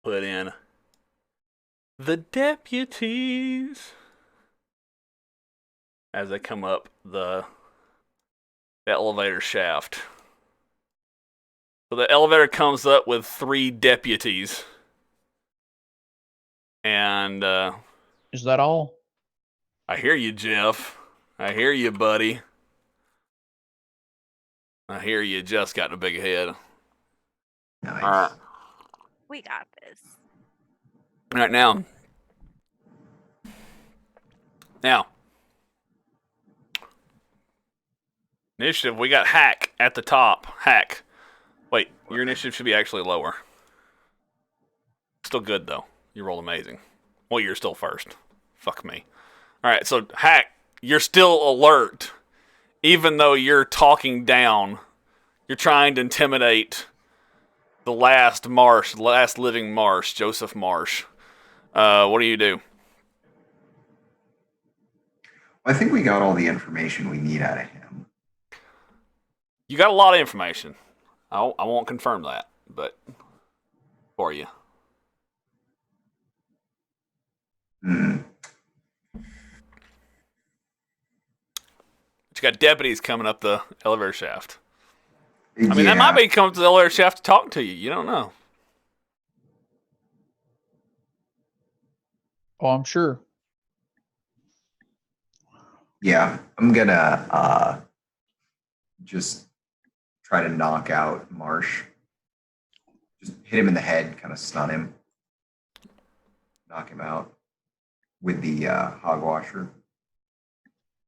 Put in the deputies as they come up the elevator shaft. So the elevator comes up with 3 deputies. And Is that all? I hear you, Jeff. I hear you, buddy. I hear you just got a big head. Nice. All right. We got this. All right, now. Initiative, we got Hack at the top. Hack. Wait, your initiative should be actually lower. Still good, though. You rolled amazing. Well, you're still first. Fuck me. All right, so Hack, you're still alert. Even though you're talking down, you're trying to intimidate the last living Marsh, Joseph Marsh. What do you do? I think we got all the information we need out of him. You got a lot of information. I won't confirm that, but for you. Hmm. But you got deputies coming up the elevator shaft. I mean, Yeah. that might be coming to the elevator shaft to talk to you. You don't know. Oh, I'm sure. Yeah, I'm gonna just try to knock out Marsh. Just hit him in the head, kind of stun him, knock him out with the hog washer.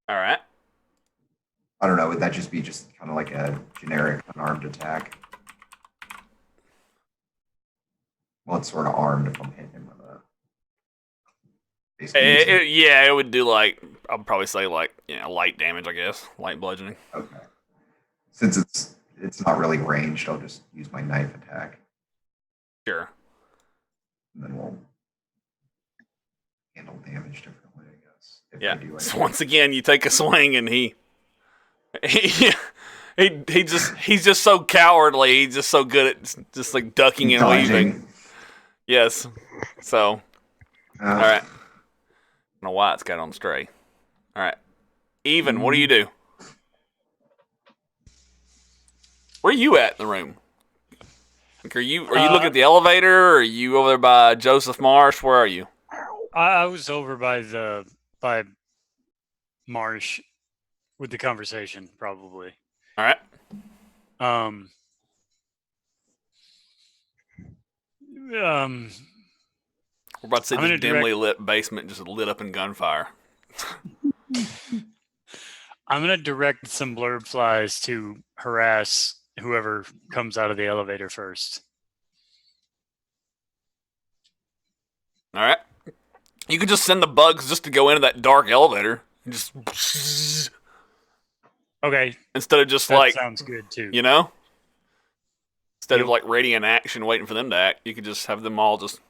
All right. I don't know. Would that just be just kind of like a generic unarmed attack? Well, it's sort of armed if I'm hitting him with a. Yeah, it would do I'd probably say light damage, I guess, light bludgeoning. Okay. Since it's not really ranged, I'll just use my knife attack, Sure. and then we'll handle damage differently, I guess. If Yeah. I do So once again, you take a swing, and he's just so cowardly. He's just so good at just like ducking and weaving. Yes. So all right. I don't know why it's got on stray. All right. Even, what do you do? Where are you at in the room? Like, are you looking at the elevator? Or are you over there by Joseph Marsh? Where are you? I was over by Marsh with the conversation, probably. All right. We're about to say this dimly lit basement just lit up in gunfire. I'm going to direct some blurb flies to harass whoever comes out of the elevator first. All right. You could just send the bugs just to go into that dark elevator. And just Okay. Instead of just that sounds good too. You know? Instead of like radiant action waiting for them to act, you could just have them all just.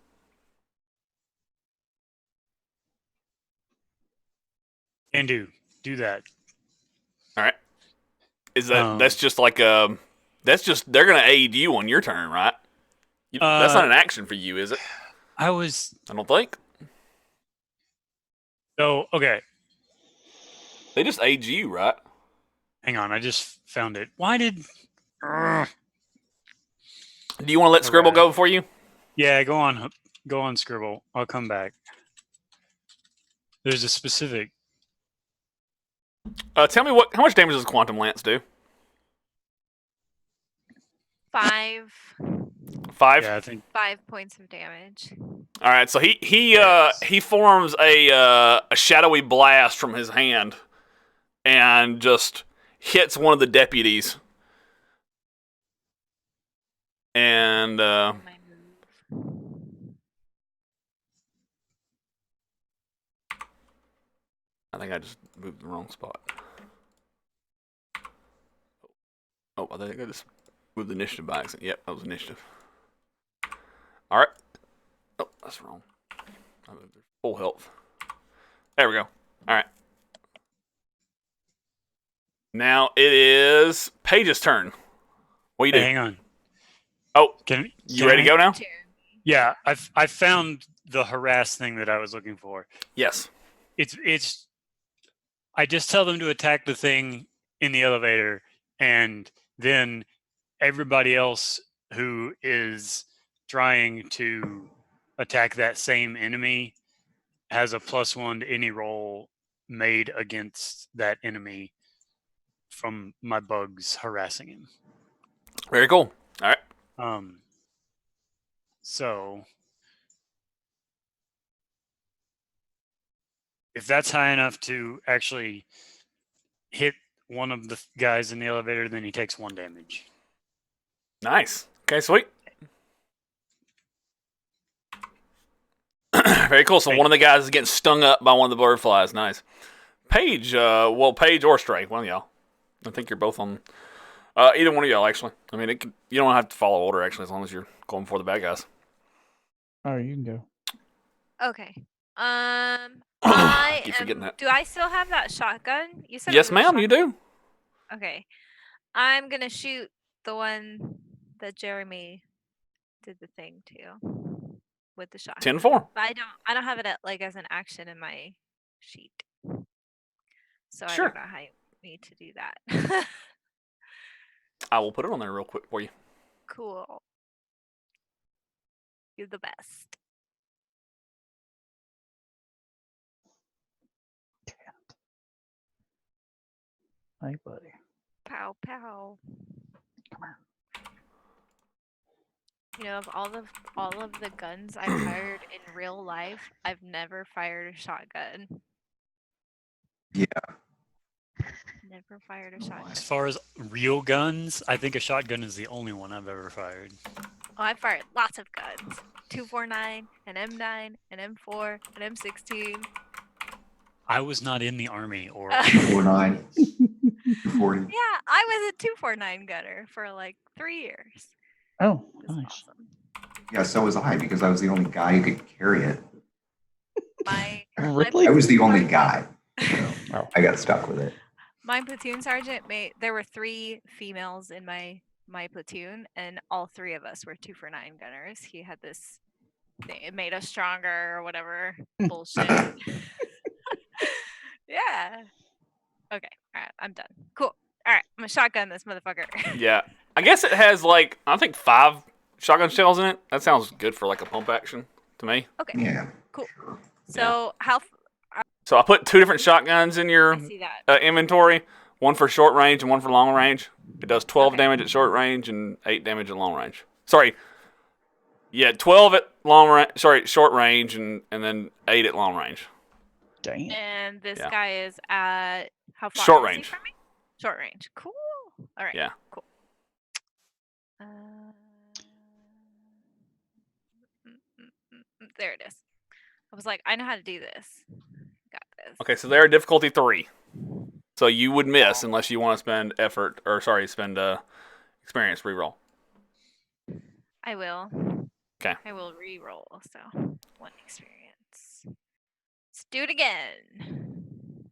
And do that. All right. Is that's just like that's just they're gonna aid you on your turn, right? That's not an action for you, is it? I don't think. So okay. They just aid you, right? Hang on, I just found it. Why did? Do you want to let Scribble go for you? Yeah, go on, Scribble. I'll come back. There's a specific. Tell me how much damage does Quantum Lance do? 5. 5? Yeah, I think 5 points of damage. All right, so he forms a shadowy blast from his hand and just hits one of the deputies. And My move. I think I just moved the wrong spot. Oh, I think I just moved the initiative by accident. Yep, that was initiative. All right. Oh, that's wrong. I moved their full health. There we go. All right. Now it is Paige's turn. What do you do? Hang on. Oh, you ready to go now? Yeah, I found the harass thing that I was looking for. Yes. It's I just tell them to attack the thing in the elevator, and then everybody else who is trying to attack that same enemy has a +1 to any roll made against that enemy from my bugs harassing him. Very cool. All right. So if that's high enough to actually hit one of the guys in the elevator, then he takes 1 damage. Nice. Okay, sweet. Very cool. So one of the guys is getting stung up by one of the bird flies. Nice. Paige, Paige or Stray, one of y'all. I think you're both on. Either one of y'all, actually. I mean, you don't have to follow order, actually, as long as you're going for the bad guys. Oh, you can go. Okay. I Keep forgetting that. Do I still have that shotgun? You said. Yes, ma'am, you do. Okay. I'm gonna shoot the one that Jeremy did the thing to with the shotgun. 10-4. But I don't have it as an action in my sheet. So Sure. I don't know how you want me to do that. I will put it on there real quick for you. Cool. You're the best. Hey, buddy. Pow pow. Come here. You know, of all of the guns I've fired in real life, I've never fired a shotgun. Yeah. Never fired a shotgun. As far as real guns, I think a shotgun is the only one I've ever fired. Oh, I fired lots of guns. 249, an M9, an M4, an M16. I was not in the army or 49. 40. Yeah, I was a 249 gunner for 3 years. Oh, It was nice. awesome. Yeah, so was I because I was the only guy who could carry it. Really? I was the only guy. Oh. I got stuck with it. My platoon sergeant there were 3 females in my platoon, and all 3 of us were 249 gunners. He had this thing, it made us stronger or whatever bullshit. Yeah. Okay. All right. I'm done. Cool. All right. I'm gonna shotgun this motherfucker. Yeah. I guess it has, I think 5 shotgun shells in it. That sounds good for, a pump action to me. Okay. Yeah. Cool. Sure. So So I put 2 different shotguns in your I see that. inventory. One for short range and one for long range. It does 12 Okay. damage at short range and 8 damage at long range. Sorry. Yeah, 12 at short range and then 8 at long range. Dang. And this Yeah. guy is at how far? Short is he range. from me? Short range. Cool. All right. Yeah. Cool. There it is. I was like, I know how to do this. Got this. Okay, so they're difficulty 3. So you would miss unless you want to spend experience reroll. I will. Okay. I will re-roll. So 1 experience. Let's do it again.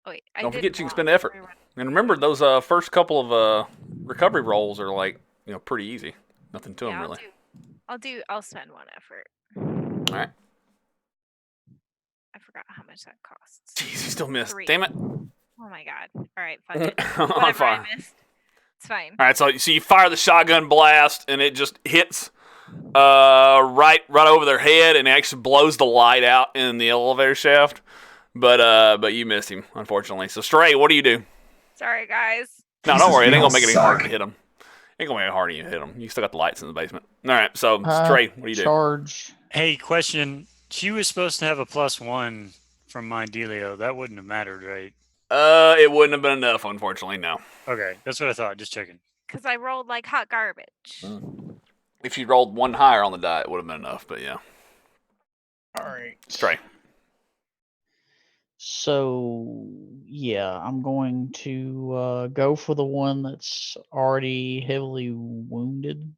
Oh wait, Don't forget you can spend effort. And remember, those first couple of recovery rolls are pretty easy. Nothing to them really. I'll spend 1 effort. All right. I forgot how much that costs. Jeez, you still missed. 3. Damn it. Oh my god. All right, fuck it. On Whatever fire. I missed. It's fine. All right, so you fire the shotgun blast, and it just hits right over their head, and it actually blows the light out in the elevator shaft. But you missed him, unfortunately. So Stray, what do you do? Sorry, guys. No, don't worry. It ain't People gonna make it any harder to suck. hit him. Ain't gonna make it harder to hit him. You still got the lights in the basement. All right, so Stray, what do you do? Charge. Hey, question. She was supposed to have a +1 from my dealio. That wouldn't have mattered, right? It wouldn't have been enough, unfortunately. No. Okay, that's what I thought. Just checking. Because I rolled like hot garbage. If you rolled 1 higher on the die, it would have been enough. But yeah, All right. Stray. So, yeah, I'm going to go for the one that's already heavily wounded.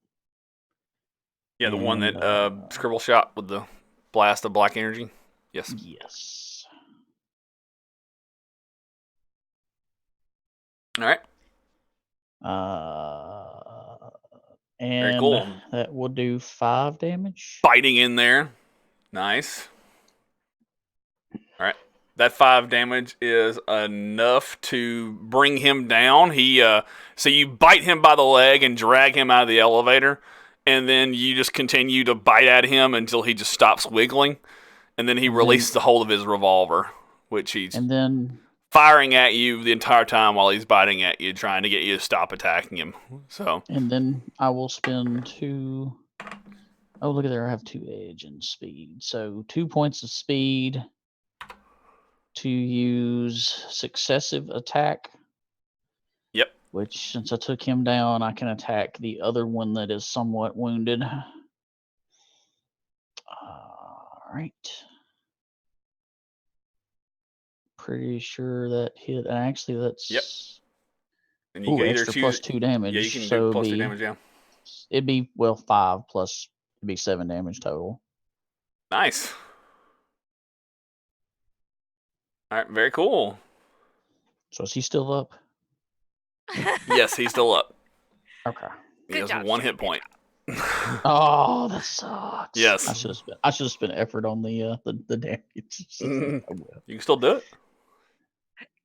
Yeah, the one And, that Scribble shot with the blast of black energy. Yes. Yes. All right. And cool. that will do 5 damage. Biting in there. Nice. All right. That 5 damage is enough to bring him down. So you bite him by the leg and drag him out of the elevator, and then you just continue to bite at him until he just stops wiggling, and then he releases the hold of his revolver, which he's firing at you the entire time while he's biting at you, trying to get you to stop attacking him. So. And then I will spend 2. Oh, look at there! I have 2 edge and speed, so 2 points of speed to use successive attack. Yep. Which, since I took him down, I can attack the other one that is somewhat wounded. All right. Pretty sure that hit. And actually, that's And you can either extra choose plus 2 damage. Yeah, you can so do plus 2 damage. Yeah. It'd be 5 plus. It'd be 7 damage total. Nice. All right, very cool. So is he still up? Yes, he's still up. Okay. He has 1 hit point. Oh, that sucks. Yes. I should have spent effort on the damage. You can still do it.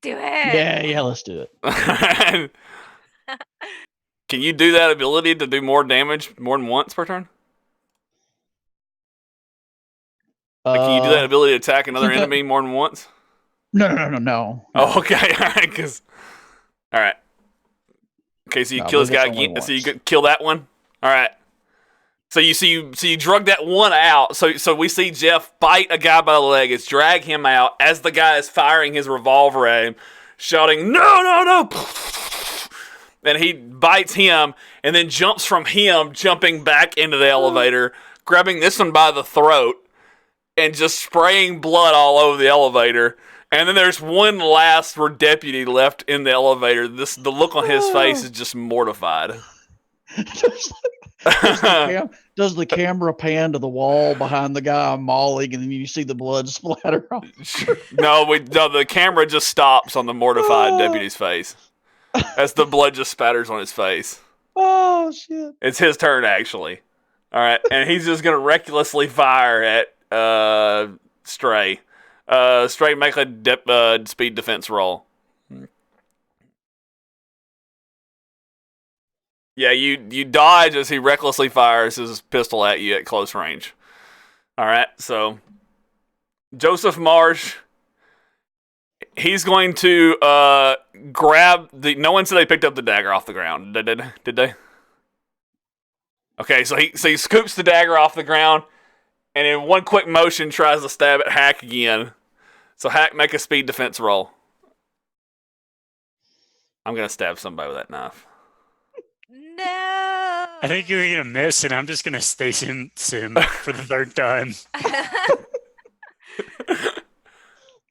Do it. Yeah, let's do it. Can you do that ability to do more damage more than once per turn? Like, can you do that ability to attack another enemy more than once? No. Oh, okay. All right. All right. Okay, so you kill this guy again. So you kill that one. All right. So you drug that one out. So we see Jeff bite a guy by the leg. It's drag him out as the guy is firing his revolver at him, shouting, "No!" And he bites him and then jumps from him, jumping back into the elevator, grabbing this one by the throat, and just spraying blood all over the elevator. And then there's one last deputy left in the elevator. The look on his face is just mortified. Does the camera pan to the wall behind the guy mauling, and then you see the blood splatter off? No, the camera just stops on the mortified deputy's face as the blood just spatters on his face. Oh, shit. It's his turn, actually. All right, and he's just going to recklessly fire at Stray. Stray, make a speed defense roll. Yeah, you dodge as he recklessly fires his pistol at you at close range. All right, so Joseph Marsh, he's going to grab the. No one said they picked up the dagger off the ground. Did they? Okay, so he scoops the dagger off the ground, and in one quick motion tries to stab at Hack again. So Hack, make a speed defense roll. I'm gonna stab somebody with that knife. No. I think you're gonna miss, and I'm just gonna station sim for the 3rd time.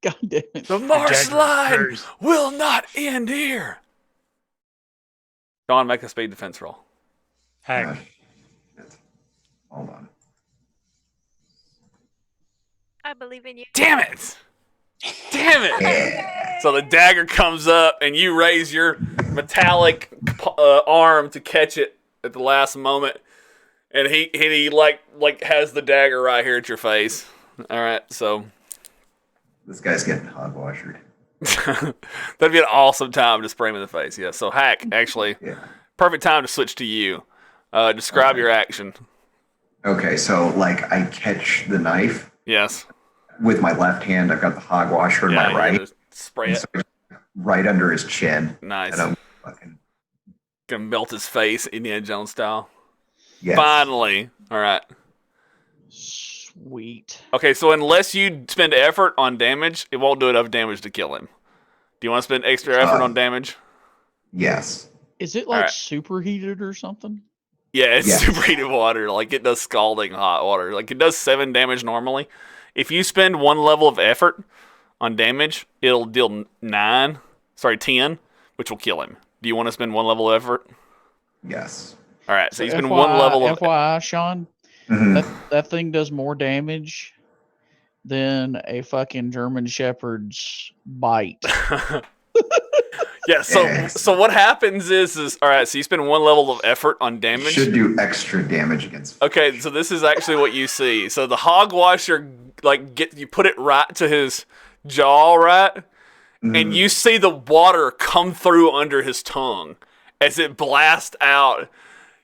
God damn it. The Marsh line will not end here. Go on, make a speed defense roll. Hack. Hold on. I believe in you. Damn it! Yeah. So the dagger comes up, and you raise your metallic arm to catch it at the last moment, and he like has the dagger right here at your face. All right, so This guy's getting hogwashered. that'd be an awesome time to spray him in the face. Yeah. So Hack, actually, perfect time to switch to you. Describe your action. Okay, so like I catch the knife. Yes. With my left hand, I've got the hogwasher in my right. Just spray it so right under his chin. Nice. And I'm fucking gonna melt his face, Indiana Jones style. yes. Finally. All right. Sweet. Okay, so unless you spend effort on damage, it won't do enough damage to kill him. Do you want to spend extra effort on damage? Yes. Is it like Alright. superheated or something? Yeah, it's Yes. superheated water. Like, it does scalding hot water. Like, it does 7 damage normally. If you spend 1 level of effort on damage, it'll deal 10, which will kill him. Do you want to spend 1 level of effort? Yes. All right, so you spend FYI, 1 level of... FYI, Sean, Mhm. that thing does more damage than a fucking German Shepherd's bite. Yeah, so Yes. so what happens is all right, so you spend 1 level of effort on damage. Should do extra damage against. Okay, so this is actually what you see. So the hogwasher, like, you put it right to his jaw, right? And you see the water come through under his tongue as it blasts out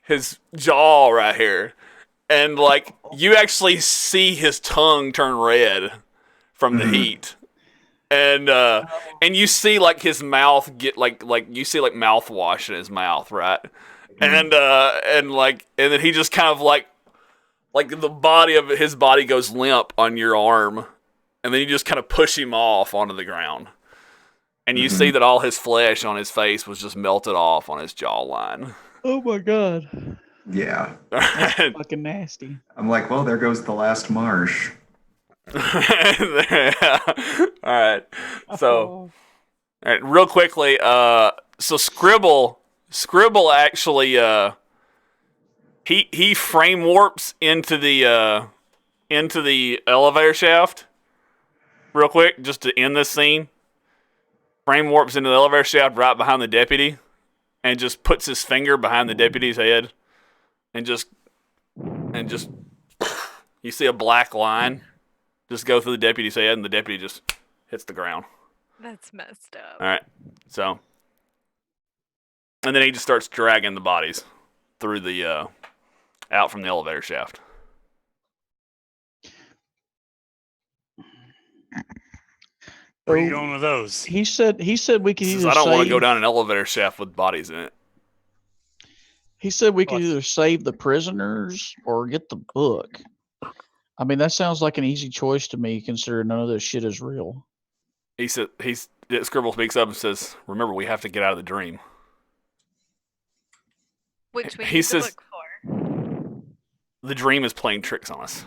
his jaw right here. And, like, you actually see his tongue turn red from the heat. And you see, like, his mouth get, like you see, like, mouthwash in his mouth, right? And then he just kind of, like the body of his body goes limp on your arm. And then you just kind of push him off onto the ground. And you see that all his flesh on his face was just melted off on his jawline. Oh my god. Yeah. Fucking nasty. I'm like, well, there goes the last marsh. All right. So, all right, real quickly, so Scribble actually, he frame warps into the elevator shaft. Real quick, just to end this scene. Frame warps into the elevator shaft right behind the deputy, and just puts his finger behind the deputy's head, and just you see a black line just go through the deputy's head, and the deputy just hits the ground. That's messed up. All right, so, and then he just starts dragging the bodies through the out from the elevator shaft. Where are you going with those? He said we could either I don't want to save- go down an elevator shaft with bodies in it. He said we could either save the prisoners or get the book. I mean, that sounds like an easy choice to me, considering none of this shit is real. He said Scribble speaks up and says, "Remember, we have to get out of the dream." Which we He need says- the book for. The dream is playing tricks on us.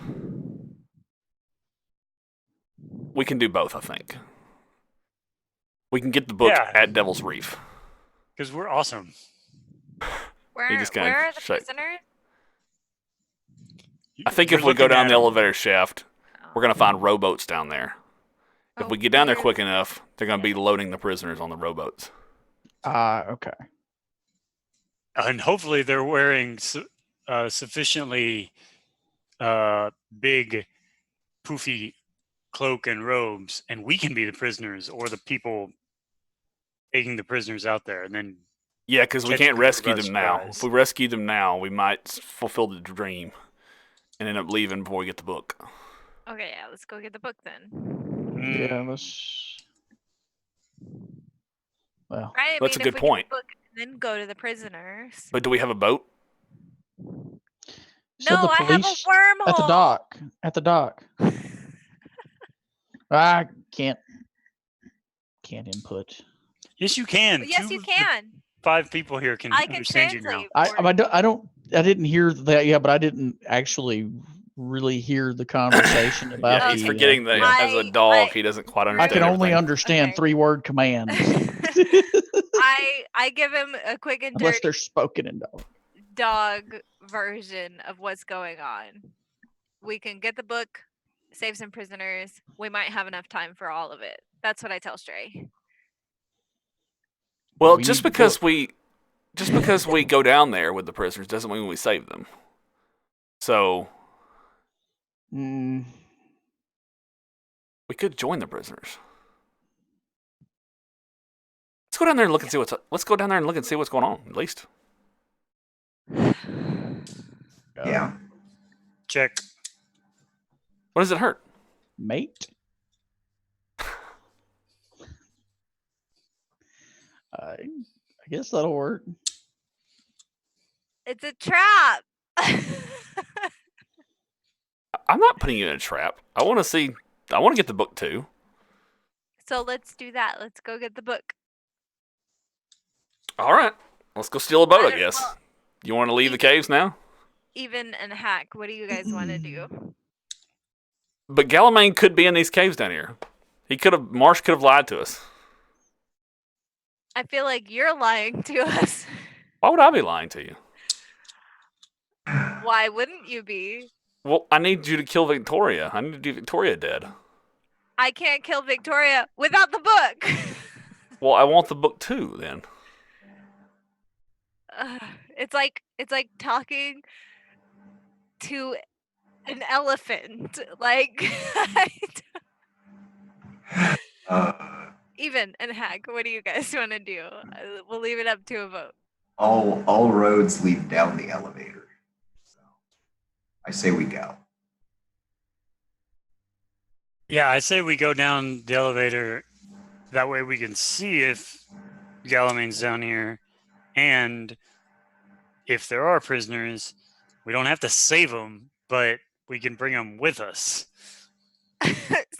We can do both, I think. We can get the book Yeah. at Devil's Reef. Because we're awesome. Where just kinda are the shake- prisoners? I think You're if we go looking down at the 'em. elevator shaft, we're going to find rowboats down there. If we get down there quick enough, they're going to be loading the prisoners on the rowboats. Okay. And hopefully they're wearing sufficiently big, poofy cloak and robes, and we can be the prisoners or the people taking the prisoners out there, and then Yeah, because we catch can't them rescue by them now. surprise. If we rescue them now, we might fulfill the dream and end up leaving before we get the book. Okay, yeah, let's go get the book then. Yeah, Mm, let's. Well, Right? I That's a mean, good if we point. Get the book and then go to the prisoners. But do we have a boat? so No, the I have a police wormhole. at the dock. At the dock. I can't input. yes, you can. Yes, Two you of the can. 5 people here can I can understand you now. translate. I didn't hear that. Yeah, but I didn't actually really hear the conversation about. Yeah, he's the, forgetting that yeah. as a dog, he doesn't quite I understand. can only everything. understand Okay. 3-word commands I give him a quick and unless dirty they're spoken in dog. dog version of what's going on. We can get the book, save some prisoners. We might have enough time for all of it. That's what I tell Stray. Well, We just need the because book. we go down there with the prisoners doesn't mean we save them. So Mm, we could join the prisoners. Let's go down there and look and see what's. Let's go down there and look and see what's going on. At least. Yeah. Check. What does it hurt? mate. I guess that'll work. It's a trap. I'm not putting you in a trap. I want to see. I want to get the book too. So let's do that. Let's go get the book. All right. Let's go steal a boat. I don't- guess. well, You want to leave the caves now? Even and Hack, what do you guys want to do? But Galamain could be in these caves down here. He could have. Marsh could have lied to us. I feel like you're lying to us. Why would I be lying to you? Why wouldn't you be? Well, I need you to kill Victoria. I need to do Victoria dead. I can't kill Victoria without the book. Well, I want the book too. Then It's like talking to an elephant. Like even and Hag, what do you guys want to do? We'll leave it up to a vote. all roads lead down the elevator. So I say we go. Yeah, I say we go down the elevator. That way we can see if Galamain's down here. And if there are prisoners, we don't have to save them, but we can bring them with us.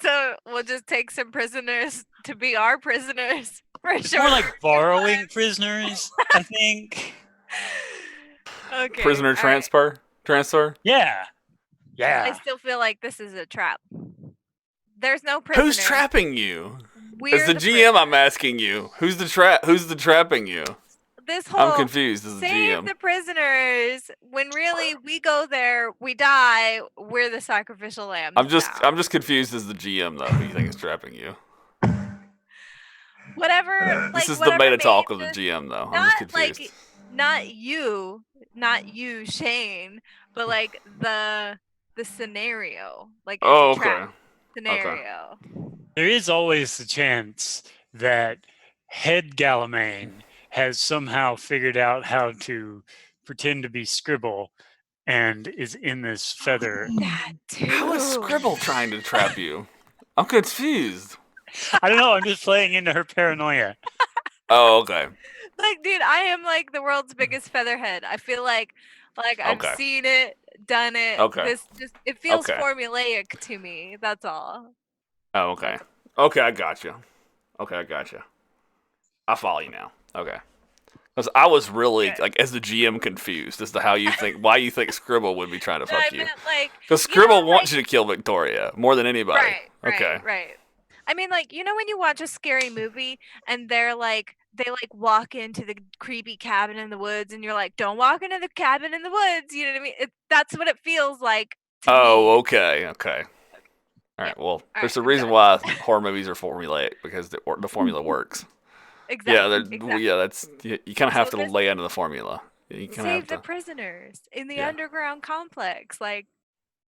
So we'll just take some prisoners to be our prisoners for It's sure. more like borrowing prisoners, I think. Okay. prisoner all right. transfer. Yeah. I Yeah. still feel like this is a trap. There's no prisoners. Who's trapping you? We're As the GM, I'm prisoners. asking you. Who's the trapping you? This whole I'm confused as the save GM. the prisoners when really we go there, we die, we're the sacrificial lambs. I'm just now. confused as the GM though. Who you think is trapping you? Whatever. This like, is the whatever meta made talk of the this- GM though. I'm Not just confused. like not you, Shane, but like the scenario, like it's Oh, a okay. trap scenario. There is always the chance that head Galamain has somehow figured out how to pretend to be Scribble and is in this feather. That too. How is Scribble trying to trap you? I'm confused. I don't know. I'm just playing into her paranoia. Oh, okay. Like, dude, I am like the world's biggest featherhead. I feel like I've Okay. seen it, done it. Okay. This just it feels Okay. formulaic to me. That's all. Oh, okay. Okay, I got you. Okay, I got you. I follow you now. Okay. Because I was really, Okay. like, as the GM, confused as to how you think, why you think Scribble would be trying to No, fuck I you. meant like Because you know, Scribble wants like- you to kill Victoria more than anybody. Right, right. I mean, like, you know when you watch a scary movie and they walk into the creepy cabin in the woods and you're like, don't walk into the cabin in the woods. You know what I mean? That's what it feels like to me. Oh, okay. Okay. All right. Well, there's a I'm reason done. why horror movies are formulaic, because the formula works. Exactly. Yeah, that's you kind of have So to this- lay into the formula. You kind of have Save the to. prisoners in the Yeah. underground complex. Like,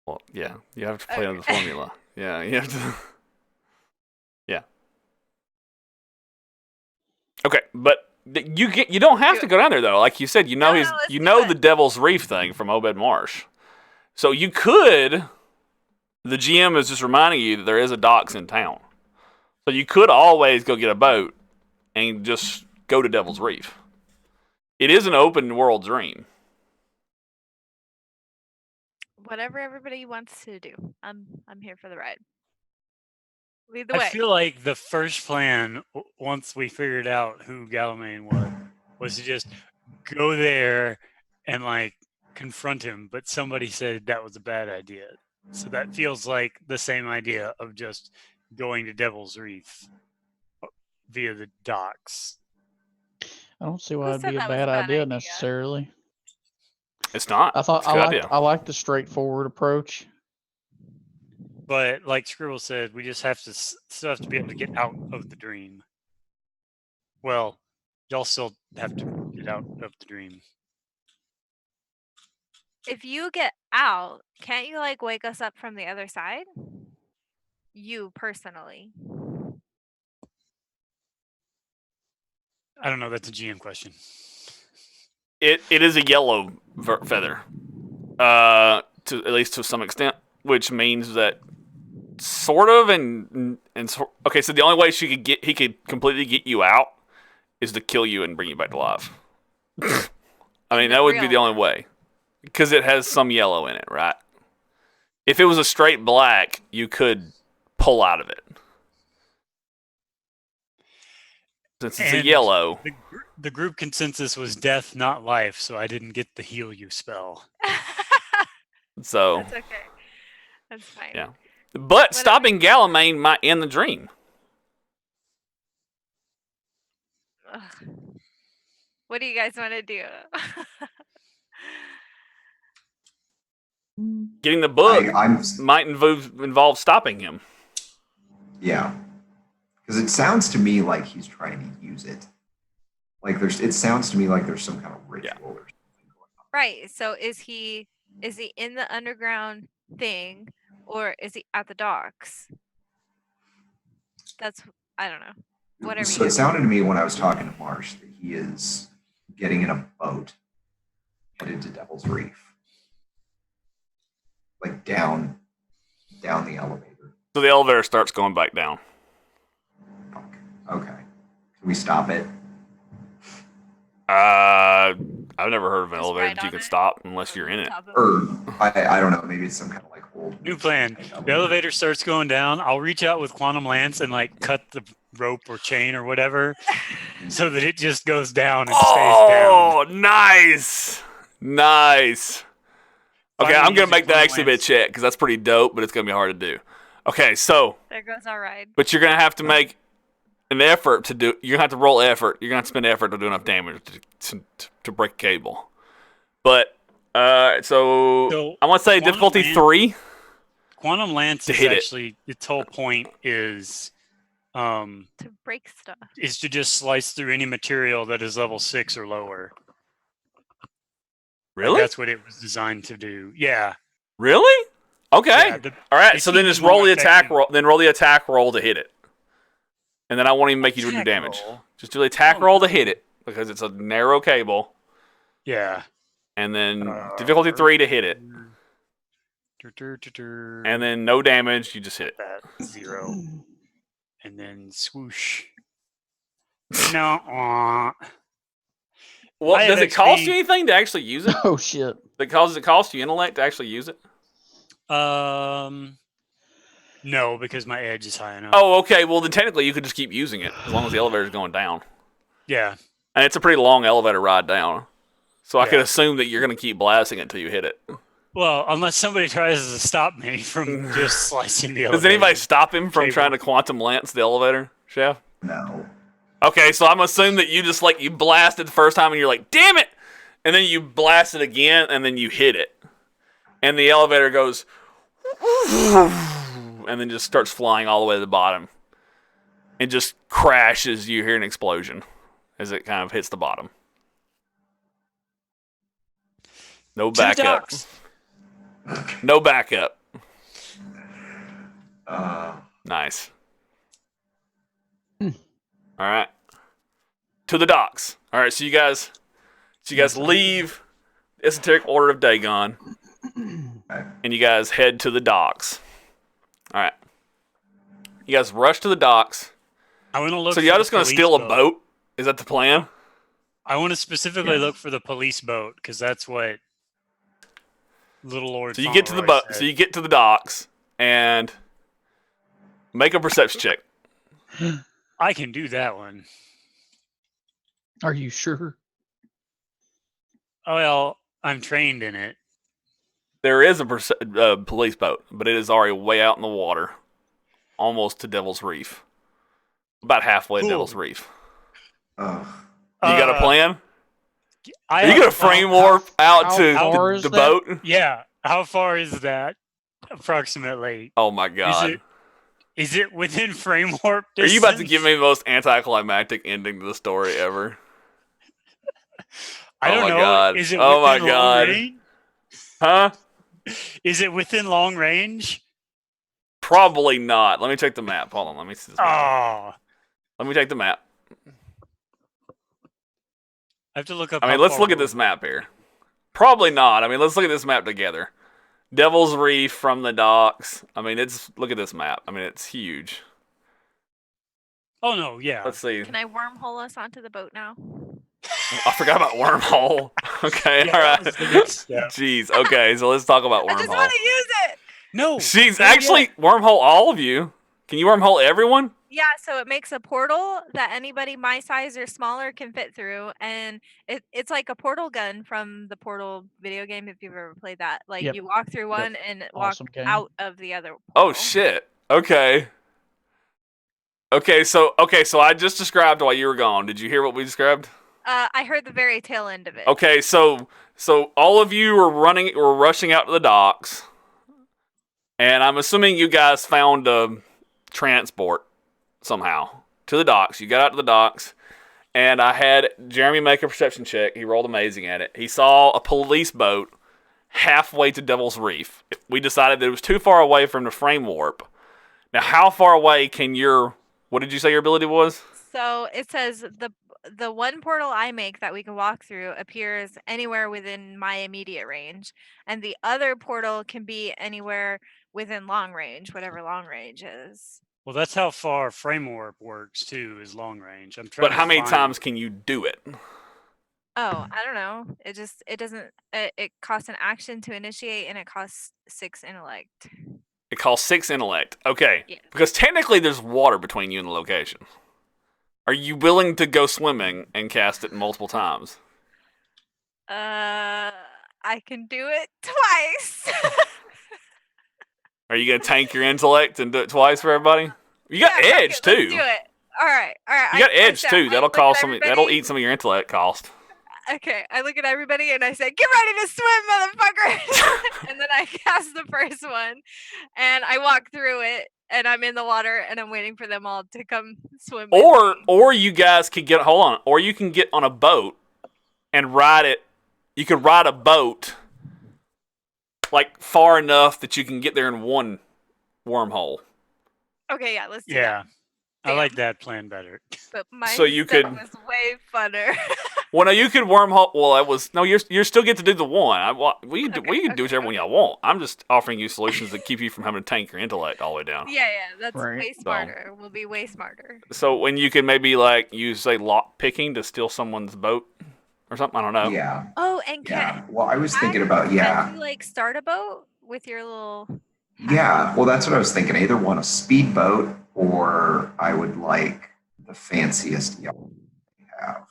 Well, yeah, you have to play under the Okay. formula. Yeah, you have to. Yeah. Okay, but you don't have to go down there though. Like you said, No, let's do the it. Devil's Reef thing from Obed Marsh. So you could. The GM is just reminding you that there is a docks in town. So you could always go get a boat and just go to Devil's Reef. It is an open world dream. whatever everybody wants to do. I'm here for the ride. Lead the I way. feel like the first plan, once we figured out who Galamain was to just go there and like confront him. But somebody said that was a bad idea. So that feels like the same idea of just going to Devil's Reef via the docks. I don't see why Who it'd said be a that was bad a bad idea idea? necessarily. It's not. I thought It's a good idea. I like the straightforward approach. But like Scribble said, we just have to still have to be able to get out of the dream. Well, y'all still have to get out of the dream. If you get out, can't you like wake us up from the other side? You personally. I don't know. That's a GM question. It is a yellow feather, to at least to some extent, which means that sort of okay. So the only way he could completely get you out is to kill you and bring you back to life. I mean, that would be real the only way, because it has some yellow in it, right? If it was a straight black, you could pull out of it. Since it's a And yellow, The group consensus was death, not life, so I didn't get the heal you spell. so That's okay. That's fine. yeah. But stopping Galamain might end the dream. Ugh. What do you guys want to do? Getting the book I'm might involve stopping him. yeah. Because it sounds to me like he's trying to use it. Like it sounds to me like there's some kind of ritual or something going on. Right. So is he in the underground thing, or is he at the docks? That's I don't know. Whatever. So it sounded to me when I was talking to Marsh that he is getting in a boat headed to Devil's Reef. Like down the elevator. So the elevator starts going back down. Okay. Can we stop it? I've never heard of an Just elevator ride that you on can it? stop unless you're in it. Top of Or I don't know, maybe it's some kind of like old New plan. The elevator starts going down. I'll reach out with quantum lance and like cut the rope or chain or whatever, so that it just goes down and stays down. Oh, nice. Okay, Finally I'm gonna using make that quantum actually be a lance. check because that's pretty dope, but it's gonna be hard to do. Okay, so There goes our ride. but you're gonna have to make an effort to do. You're gonna have to roll effort. You're gonna have to spend effort to do enough damage to break a cable. But so I want to say Quantum difficulty Lance- 3. Quantum lance To is hit it. actually its whole point is To break stuff. to just slice through any material that is level 6 or lower. Like, Really? that's what it was designed to do. Yeah. Really? Okay. Yeah, All right. it's So then even just roll more the attack effective. roll. Then roll the attack roll to hit it. And then I won't even make you do Attack damage. roll? Just do the attack Oh, roll to no. hit it because it's a narrow cable. Yeah. And then difficulty 3 to hit it. And then no damage. You just hit it. that 0. And then swoosh. No. Well, I have does it cost XP. you anything to actually use it? Oh shit. Does it cost you intellect to actually use it? No, because my edge is high enough. Oh, okay. Well, then technically you could just keep using it as long as the elevator's going down. Yeah. And it's a pretty long elevator ride down. So I could Yeah. assume that you're going to keep blasting it until you hit it. Well, unless somebody tries to stop me from just slicing the elevator. Does anybody stop him from Cable. trying to quantum lance the elevator, Chef? No. Okay, so I'm assuming that you just like you blasted the first time and you're like, damn it! And then you blast it again and then you hit it. And the elevator goes and then just starts flying all the way to the bottom. And just crashes. You hear an explosion as it kind of hits the bottom. No To the backup. docks. No backup. Uh, Nice. All right. To the docks. All right, so you guys leave Esoteric Order of Dagon, and you guys head to the docks. All right. You guys rush to the docks. I want to look. So for y'all the just gonna police steal a boat? Is that the plan? I want to specifically Yeah. look for the police boat because that's what Little Lord. So you get to the Fauntleroy boat. said. So you get to the docks and make a perception check. I can do that one. Are you sure? Oh well, I'm trained in it. There is a police boat, but it is already way out in the water, almost to Devil's Reef. About halfway to Cool. Devil's Reef. ugh. You got a plan? I Are you have gonna a plan. frame warp out how to far is the that? boat? Yeah. How far is that? Approximately. Oh my god! Is it within frame warp Are distance? you about to give me the most anticlimactic ending to the story ever? I Oh don't my know. God. Is it Oh my within long God. range? Huh? Is it within long range? Probably not. Let me check the map. Hold on. Let me see this map. Oh, Let me check the map. I have to look up. I mean, how let's far look at we're- this map here. Probably not. I mean, let's look at this map together. Devil's Reef from the docks. I mean, look at this map. I mean, it's huge. Oh no, yeah. Let's see. Can I wormhole us onto the boat now? I forgot about wormhole. Okay, Yeah, all that right. was the next step. Jeez. Okay, so let's talk about I just wormhole. want to use it. No. She's not actually yet. wormhole all of you. Can you wormhole everyone? Yeah, so it makes a portal that anybody my size or smaller can fit through, and it's like a portal gun from the Portal video game. If you've ever played that, like Yep. you walk through one and walk Awesome game. out of the other. Oh portal. shit. Okay. Okay, so I just described while you were gone. Did you hear what we described? I heard the very tail end of it. Okay, so all of you were rushing out to the docks, and I'm assuming you guys found a transport somehow to the docks. You got out to the docks, and I had Jeremy make a perception check. He rolled amazing at it. He saw a police boat halfway to Devil's Reef. We decided that it was too far away from the frame warp. Now, how far away can your... What did you say your ability was? So it says the one portal I make that we can walk through appears anywhere within my immediate range, and the other portal can be anywhere within long range, whatever long range is. Well, that's how far frame warp works too, is long range. I'm trying But to how many find- times can you do it? Oh, I don't know. It doesn't. It costs an action to initiate, and it costs 6 intellect. It costs 6 intellect. Okay. Yeah. Because technically there's water between you and the location. Are you willing to go swimming and cast it multiple times? I can do it twice. Are you going to tank your intellect and do it twice for everybody? You got Yeah, fuck edge it, too. Let's do it. All right. You got I edge said- too. I That'll look cost at some. That'll everybody- eat some of your intellect cost. Okay, I look at everybody and I say, "Get ready to swim, motherfuckers!" And then I cast the first one, and I walk through it, and I'm in the water, and I'm waiting for them all to come swim. with me. Or you guys could get. Hold on. Or you can get on a boat and ride it. You could ride a boat like far enough that you can get there in one wormhole. Okay, yeah, let's do that. Yeah, I Damn. like that plan better. But my So you stuff could- was way funner. Well, no, you could wormhole. Well, that was no. You're still get to do the one. We can do whichever one y'all want. I'm just offering you solutions that keep you from having to tank your intellect all the way down. yeah, that's Right. way So- smarter. We'll be way smarter. So when you can maybe like use say lock picking to steal someone's boat or something. I don't know. Yeah. Oh, and Yeah. can Well, I was thinking about, yeah. you like start a boat with your little? Yeah. Well, that's what I was thinking. I either want a speedboat or I would like the fanciest yacht we have.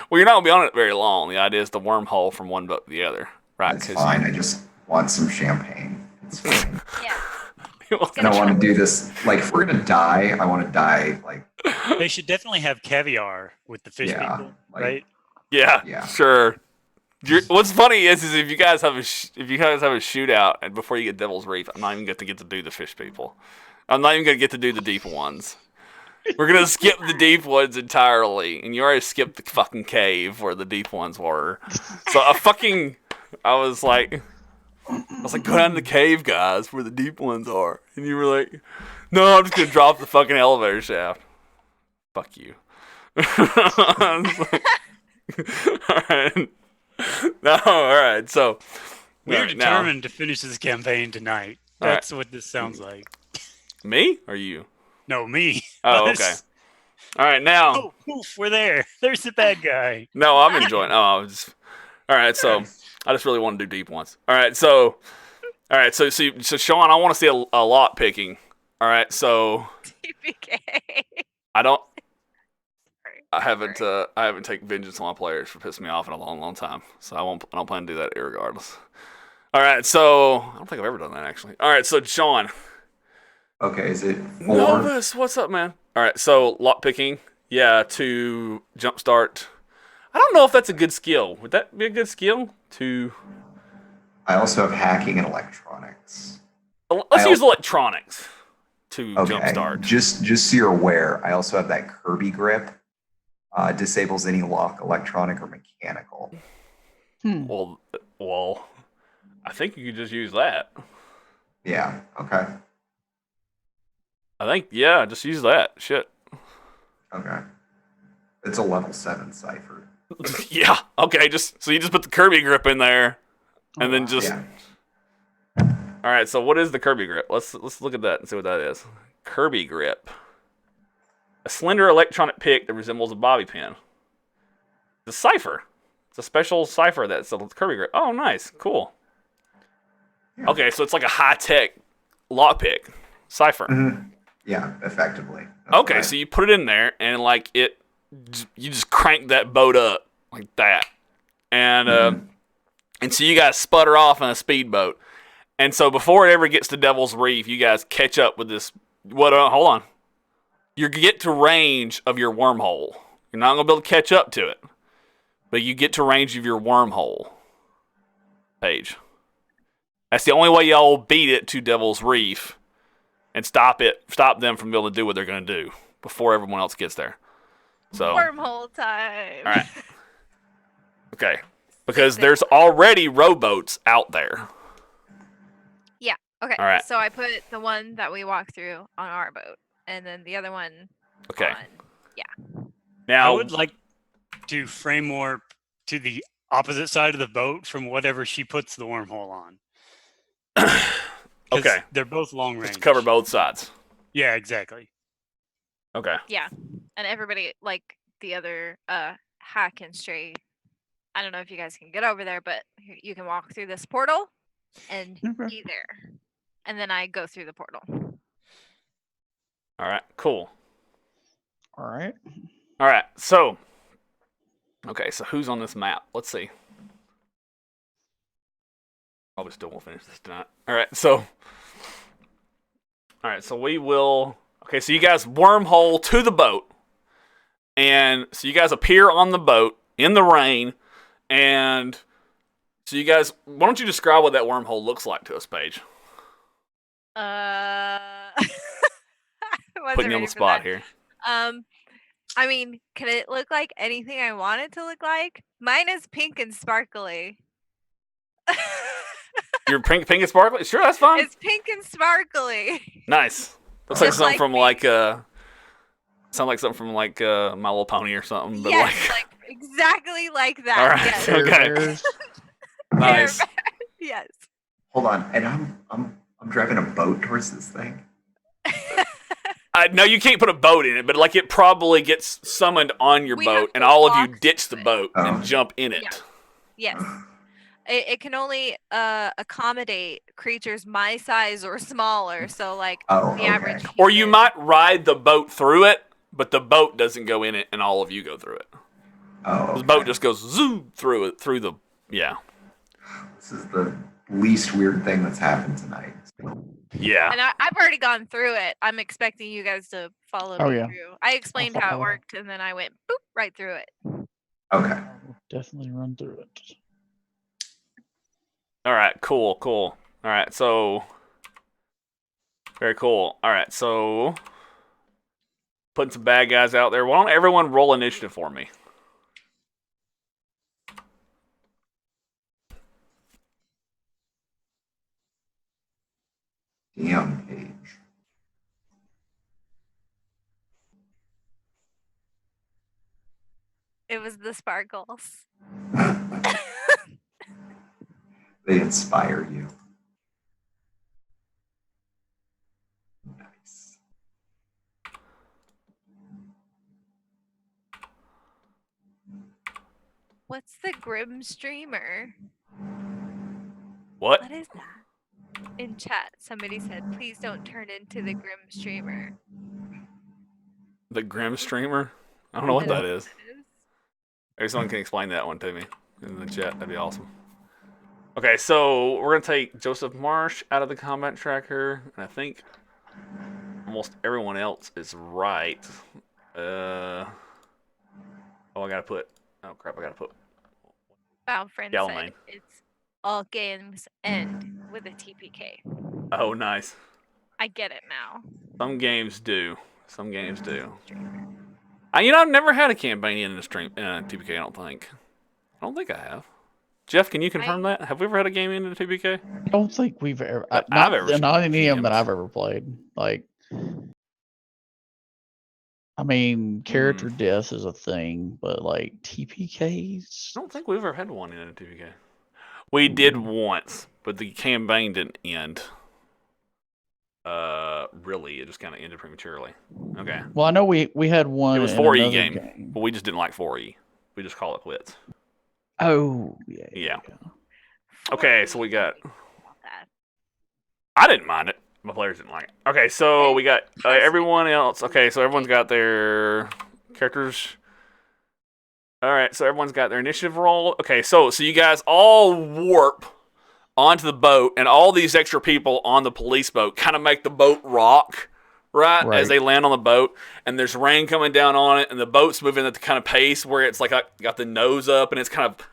Well, you're not gonna be on it very long. The idea is the wormhole from one boat to the other, right? That's fine. I just want some champagne. It's fine. Yeah. I don't want to do this. Like, if we're going to die, I want to die, like, They should definitely have caviar with the fish Yeah, people, like- right? Yeah, Yeah. sure. What's funny is if you guys have a shootout and before you get Devil's Reef, I'm not even going to get to do the fish people. I'm not even going to get to do the deep ones. We're going to skip the deep ones entirely, and you already skipped the fucking cave where the deep ones were. So I was like, go down to the cave, guys, where the deep ones are. And you were like, no, I'm just going to drop the fucking elevator shaft. Fuck you. I was like, all right. No, all right. So We're all right, now- determined to finish this campaign tonight. All right. That's what this sounds like. Me or you? No, me. Oh, Us. okay. All right, now. Oh, poof, we're there. There's the bad guy. No, I'm enjoying. All right. So I just really want to do deep ones. All right. So Sean, I want to see a lot picking. All right. So TPK. I don't. Sorry. I haven't taken vengeance on my players for pissing me off in a long, long time. So I don't plan to do that irregardless. All right. So I don't think I've ever done that actually. All right. So Sean. okay, is it 4? Novus, what's up, man? All right, so lock picking, yeah, to jumpstart. I don't know if that's a good skill. Would that be a good skill? I also have hacking and electronics. Let's use electronics to Okay, jumpstart. just so you're aware, I also have that Kirby grip. Disables any lock, electronic or mechanical. Well, I think you could just use that. Yeah, okay. I think, yeah, just use that. Shit. Okay. It's a level 7 cipher. Yeah. Okay. So you just put the Kirby grip in there, and then just. Yeah. All right. So what is the Kirby grip? Let's look at that and see what that is. Kirby grip. A slender electronic pick that resembles a bobby pin. It's a cipher. It's a special cipher that's a Kirby grip. Oh, nice. Cool. Yeah. Okay, so it's like a high-tech lockpick cipher. Mhm. Yeah, effectively. That's Okay, right. so you put it in there, and like you just crank that boat up like that, and so you guys sputter off in a speedboat, and so before it ever gets to Devil's Reef, you guys catch up with this. Hold on, you get to range of your wormhole. You're not gonna be able to catch up to it, but you get to range of your wormhole page. That's the only way y'all will beat it to Devil's Reef. and stop them from being able to do what they're going to do before everyone else gets there. So, Wormhole time. all right. Okay. Because there's already rowboats out there. Yeah. Okay. All right. So I put the one that we walked through on our boat, and then the other one. Okay. On, Now I would like to frame warp to the opposite side of the boat from whatever she puts the wormhole on. 'Cause okay. they're both long range. Just cover both sides. Yeah, exactly. Okay. yeah. And everybody like the other Hack and Stray. I don't know if you guys can get over there, but you can walk through this portal and be there. And then I go through the portal. All right. Cool. All right. All right. So, okay. So who's on this map? Let's see. Probably still won't finish this tonight. All right. So we will. Okay. So you guys wormhole to the boat, and so you guys appear on the boat in the rain, and so you guys. Why don't you describe what that wormhole looks like to us, Paige? Putting you on the spot here. I mean, can it look like anything I want it to look like? Mine is pink and sparkly. You're pink and sparkly? Sure, that's fine. It's pink and sparkly. Nice. Looks like Just something like from me. like sound like something from like My Little Pony or something. But Yes, like exactly like that. All right. Yes. Care Okay. Bears. Nice. Yes. Hold on, and I'm driving a boat towards this thing. No, you can't put a boat in it, but like it probably gets summoned on your We have boat, and to all of you walk ditch the through it. boat Oh. and jump in it. Yeah. Yes. It can only accommodate creatures my size or smaller. So like Oh, the okay. average. Or you human- might ride the boat through it, but the boat doesn't go in it, and all of you go through it. Oh, okay. The boat just goes zoom through it, through the This is the least weird thing that's happened tonight. yeah. And I've already gone through it. I'm expecting you guys to follow Oh, me yeah. through. I explained how it follow. worked, and then I went boop right through it. Okay. I will definitely run through it. All right, cool. All right, so very cool. All right, so putting some bad guys out there. Why don't everyone roll initiative for me? Damn, Paige. It was the sparkles. They inspire you. Nice. What's the Grim Streamer? What? What is that? In chat, somebody said, please don't turn into the Grim Streamer. The Grim Streamer? I don't know what that is. It is. Maybe someone can explain that one to me in the chat. That'd be awesome. Okay, so we're going to take Joseph Marsh out of the combat tracker, and I think almost everyone else is right. Oh, I got to put... Oh, crap, I got to put... Wow, friend Galmain. said it's all games end with a TPK. Oh, nice. I get it now. Some games do. I've never had a campaign in a stream in a TPK. I don't think I have. Jeff, can you confirm that? Have we ever had a game in a TPK? I don't think we've ever. That Not, I've ever not any of them that GM'd. I've ever played. Like, I mean, character death is a thing, but like TPKs. I don't think we've ever had one in a TPK. We did once, but the campaign didn't end. Really, it just kind of ended prematurely. Okay, Well, I know we had one. it was in 4E another game, but we just didn't like 4E. We just call it quits. Oh yeah. Yeah. Okay, so we got. That. I didn't mind it. My players didn't like it. Okay, so we got everyone else. Okay, so everyone's got their characters. All right, so everyone's got their initiative roll. Okay, so you guys all warp onto the boat, and all these extra people on the police boat kind of make the boat rock, right, as they land on the boat. And there's rain coming down on it, and the boat's moving at the kind of pace where it's like got the nose up, and it's kind of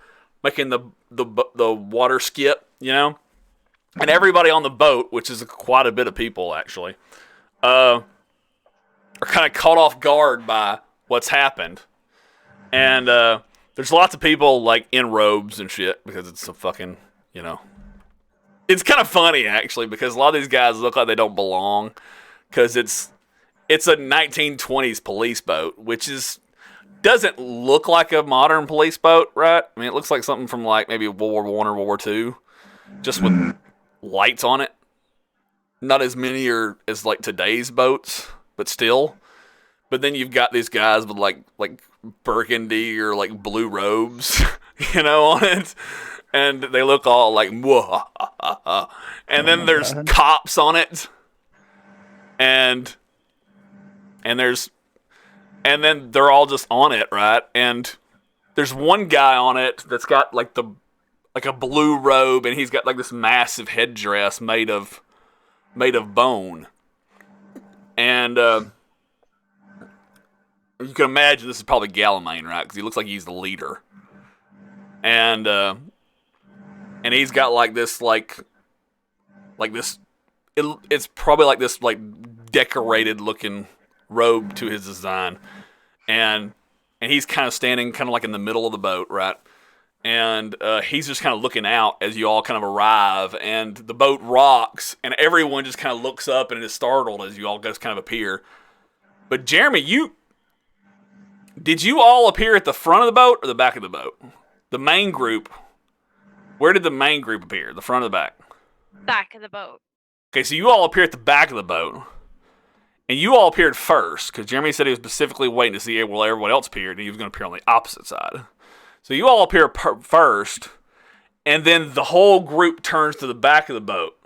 making the water skip, you know. And everybody on the boat, which is quite a bit of people actually, are kind of caught off guard by what's happened. And there's lots of people like in robes and shit because it's a fucking, you know. It's kind of funny actually because a lot of these guys look like they don't belong because it's a 1920s police boat, which doesn't look like a modern police boat, right? I mean, it looks like something from like maybe World War I or World War II, just with lights on it. Not as many as like today's boats, but still. But then you've got these guys with like burgundy or like blue robes, you know, on it, and they look all like whoa. And then there's cops on it, and then they're all just on it, right? And there's one guy on it that's got like a blue robe, and he's got like this massive headdress made of bone, and you can imagine this is probably Galamane, right? Because he looks like he's the leader, and he's got like this it's probably like this like decorated looking robe to his design, and he's kind of standing kind of like in the middle of the boat, right? And he's just kind of looking out as you all kind of arrive, and the boat rocks, and everyone just kind of looks up and is startled as you all just kind of appear. But Jeremy, did you all appear at the front of the boat or the back of the boat? The main group. Where did the main group appear? The front or the back? Back of the boat. Okay, so you all appear at the back of the boat. And you all appeared first, because Jeremy said he was specifically waiting to see where everyone else appeared, and he was going to appear on the opposite side. So you all appear first, and then the whole group turns to the back of the boat.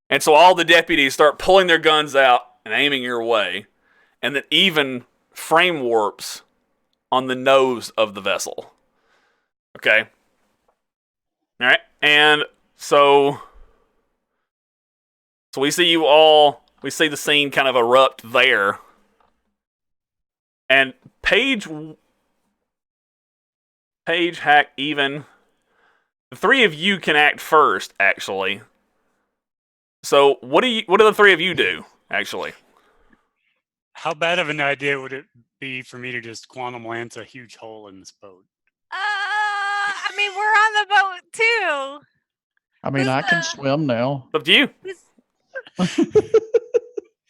And so all the deputies start pulling their guns out and aiming your way, and then even frame warps on the nose of the vessel. Okay? All right? And so we see you all, we see the scene kind of erupt there. And Paige, Hack, even, the three of you can act first, actually. So what do the three of you do, actually? How bad of an idea would it be for me to just quantum lance a huge hole in this boat? I mean, we're on the boat too. I mean, I can swim now. Up to you.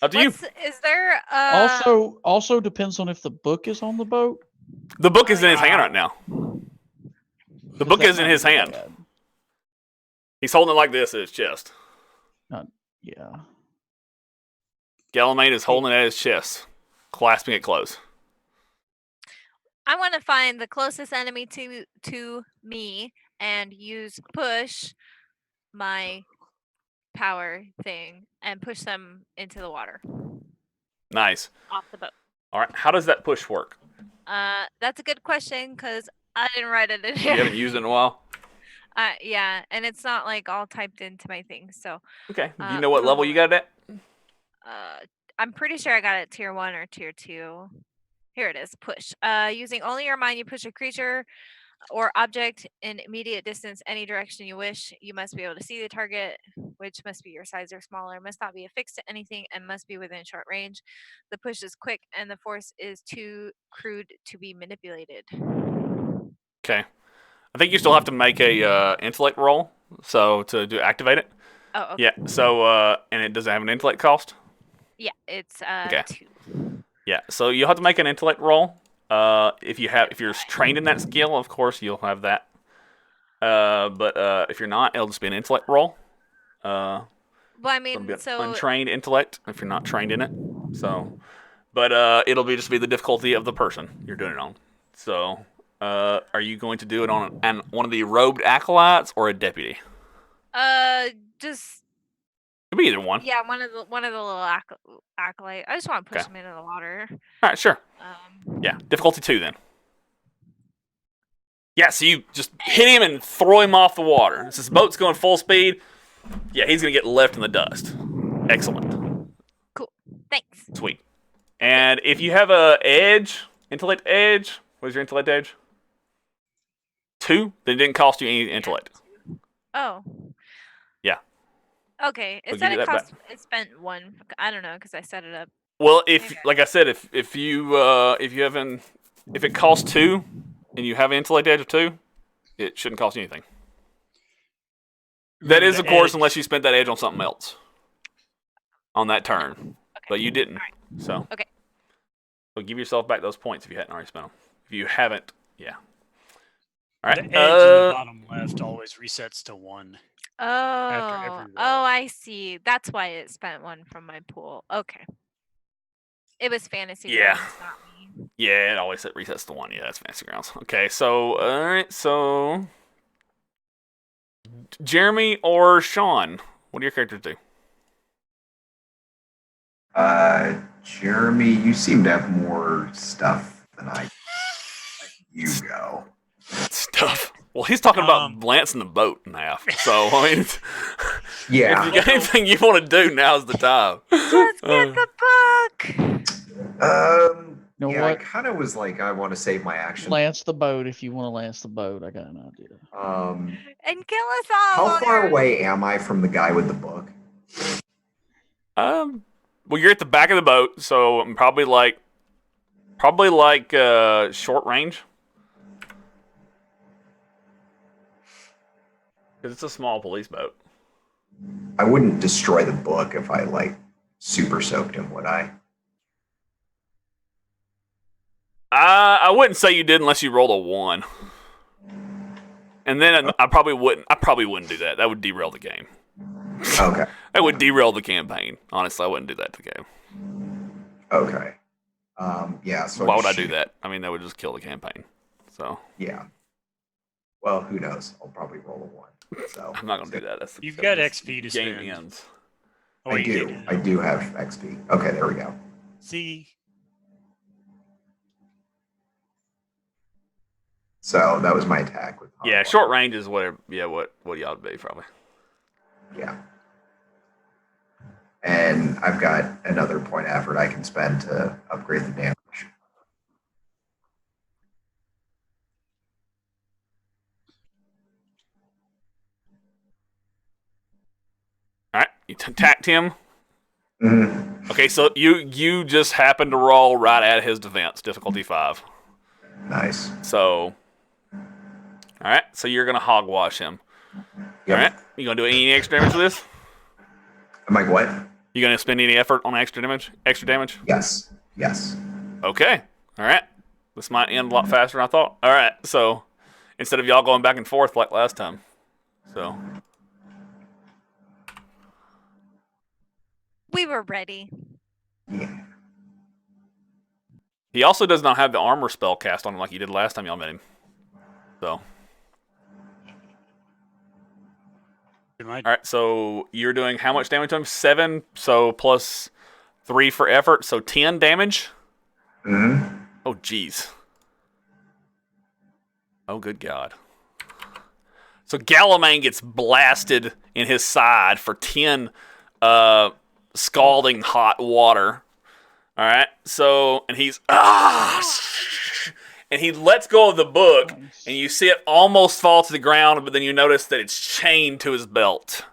Up to you. Is there Also depends on if the book is on the boat. The book is in his hand right now. The book is in his hand. Bad. He's holding it like this at his chest. Yeah. Galamane is holding it at his chest, clasping it close. I want to find the closest enemy to me and use push my power thing and push them into the water. Nice. Off the boat. All right. How does that push work? That's a good question because I didn't write it in here. You haven't used it in a while? Yeah, and it's not like all typed into my thing. So. Okay. Do you know what level you got it at? I'm pretty sure I got it tier 1 or tier 2. Here it is. Push. Using only your mind, you push a creature or object in immediate distance any direction you wish. You must be able to see the target, which must be your size or smaller, must not be affixed to anything, and must be within short range. The push is quick, and the force is too crude to be manipulated. Okay. I think you still have to make a intellect roll, so to activate it. Oh, okay. Yeah. So and it doesn't have an intellect cost. Yeah, it's Okay. 2. Yeah. So you'll have to make an intellect roll. If you're trained in that skill, of course you'll have that. But if you're not, it'll just be an intellect roll. Well, I mean, so untrained intellect if you're not trained in it. So, but it'll just be the difficulty of the person you're doing it on. So, are you going to do it on one of the robed acolytes or a deputy? just Could be either one. yeah, one of the little acolyte. I just want to push him into the water. All right, sure. Yeah, difficulty 2 then. Yeah, so you just hit him and throw him off the water. Since the boat's going full speed, yeah, he's gonna get left in the dust. Excellent. Cool. Thanks. Sweet. And if you have a intellect edge, what is your intellect edge? 2? Then it didn't cost you any intellect. Oh. Yeah. Okay, So it give said you it that back. cost. It spent 1. I don't know because I set it up. Well, if Okay. like I said, if you haven't, if it costs 2 and you have an intellect edge of 2, it shouldn't cost you anything. That Remember is, the of course, edge. unless you spent that edge on something else on that turn, Okay. but you didn't. Alright. So Okay. So give yourself back those points if you hadn't already spent them. If you haven't, yeah. All The right. edge in the bottom left always resets to 1 after Oh, every roll. I see. That's why it spent 1 from my pool. Okay. It was fantasy Yeah. grounds, not me. Yeah, it always resets to 1. Yeah, that's fancy grounds. Okay, so all right, so Jeremy or Sean, what do your characters do? Jeremy, you seem to have more stuff than I. You go. Stuff. Well, he's talking about lancing the boat in half. So I mean, Yeah. if you got anything you want to do, now's the time. Let's get the book. You know Yeah, what? I kind of was like, I want to save my action. Lance the boat if you want to lance the boat. I got an idea. And kill us all. How while far you're- away am I from the guy with the book? Well, you're at the back of the boat, so I'm probably like short range. Because it's a small police boat. I wouldn't destroy the book if I like super soaked him, would I? I wouldn't say you did unless you rolled a 1. And then I probably wouldn't. I probably wouldn't do that. That would derail the game. Okay. That would derail the campaign. Honestly, I wouldn't do that to the game. Okay. Yeah. So Why would I just do shoot- that? I mean, that would just kill the campaign. So Yeah. Well, who knows? I'll probably roll a 1. So I'm not gonna do that. You've that got means XP to game spend. ends. Oh, I you do. did. I do have XP. Okay, there we go. See, So that was my attack with. Yeah, short range is whatever. Yeah, what y'all would be probably. Yeah. And I've got another point of effort I can spend to upgrade the damage. All right, you attacked him. Mhm. Okay, so you just happened to roll right at his defense, difficulty 5. Nice. So, all right, so you're gonna hogwash him. Yep. All right, you gonna do any extra damage with this? I'm like, what? You gonna spend any effort on extra damage? Extra damage? Yes. Yes. Okay. All right. This might end a lot faster than I thought. All right. So instead of y'all going back and forth like last time. So We were ready. Yeah. he also does not have the armor spell cast on him like he did last time y'all met him. So am I, all right. So you're doing how much damage to him? 7. So plus 3 for effort. So 10 damage. Mm-hmm. Oh jeez. Oh good God. So Galamain gets blasted in his side for 10 scalding hot water. All right. So, and he's and he lets go of the book, and you see it almost fall to the ground, but then you notice that it's chained to his belt.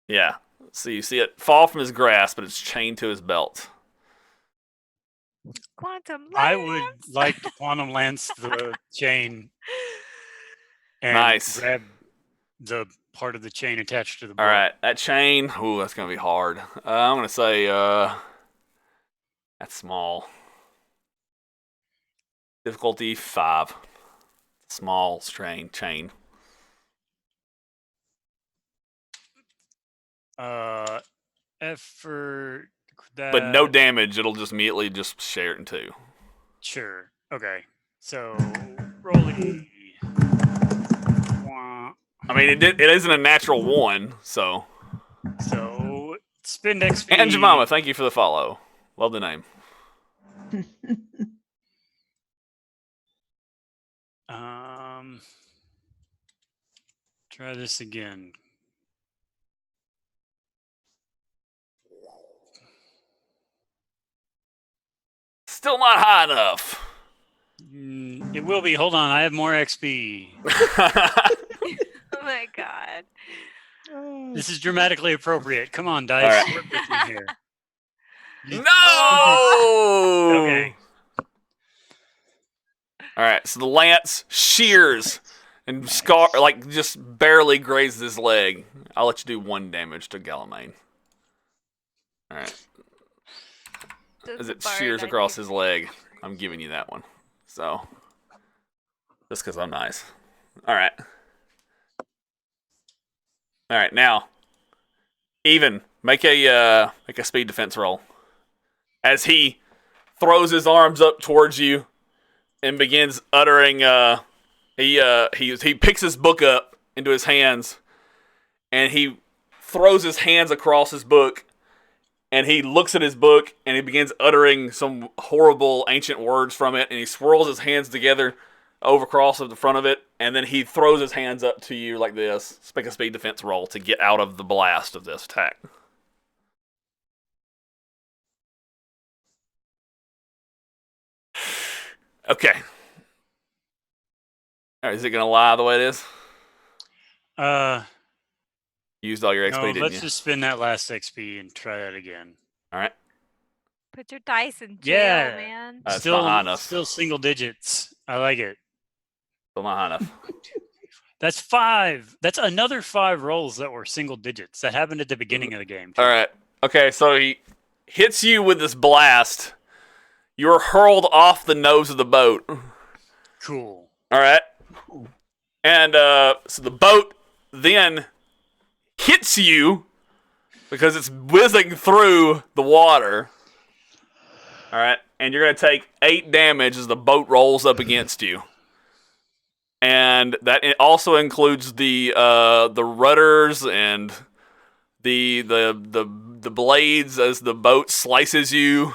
Yeah. So you see it fall from his grasp, but it's chained to his belt. Quantum I Lance. would like to quantum lance the chain and Nice. grab the part of the chain attached to the book. All right, that chain. Ooh, that's gonna be hard. I'm gonna say that's small. Difficulty 5. Small strain chain. Effort. That, But no damage. It'll just immediately just share it in 2. Sure. Okay. So rolling. Wah. I mean, it isn't a natural 1, so. So spend XP. And Jemima, thank you for the follow. Love the name. Try this again. Still not high enough. It will be. Hold on. I have more XP. Oh my God. This is dramatically appropriate. Come on, dice. All right. Work with me here. You No. Okay. All right. So the lance shears and just barely grazes his leg. I'll let you do 1 damage to Galamane. All right. Does As the it bard shears I across need- his leg, I'm giving you that one. So, just because I'm nice. All right. All right. Now, even make a speed defense roll as he throws his arms up towards you and begins uttering. He picks his book up into his hands, and he throws his hands across his book, and he looks at his book, and he begins uttering some horrible ancient words from it, and he swirls his hands together over across the front of it, and then he throws his hands up to you like this. Make a speed defense roll to get out of the blast of this attack. Okay. All right, is it going to lie the way it is? You used all your XP, No, didn't let's you? just spend that last XP and try that again. All right. Put your dice in jail, Yeah. man. That's still, not high enough. Still single digits. I like it. Still not high enough. That's 5. That's another 5 rolls that were single digits. That happened at the beginning of the game. Too. All right. Okay, so he hits you with this blast. You're hurled off the nose of the boat. Cool. All right. And so the boat then hits you because it's whizzing through the water. All right. And you're going to take 8 damage as the boat rolls up against you. And that also includes the rudders and the blades as the boat slices you